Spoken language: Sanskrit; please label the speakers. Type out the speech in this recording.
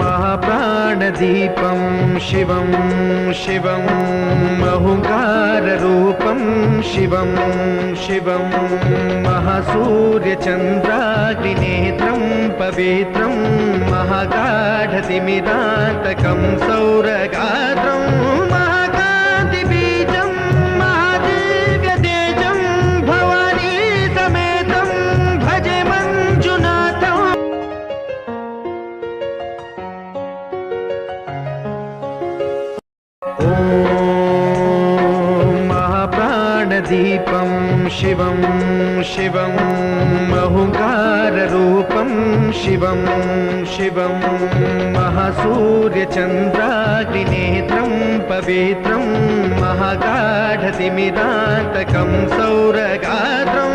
Speaker 1: महाप्राणदीपं शिवं शिवं अहुङ्काररूपं शिवं शिवं महासूर्यचन्द्राग्निनेत्रं पवित्रं महागाढतिमिरान्तकं सौरगात्रं महाकान्तिबीजं महादिव्यतेजं भवानी समेतं भजे मञ्जुनाथम्। महाप्राणदीपं शिवं शिवं अहुङ्काररूपं शिवं शिवं महासूर्यचन्द्राग्निनेत्रं पवित्रं महागाढतिमिरान्तकं सौरगात्रं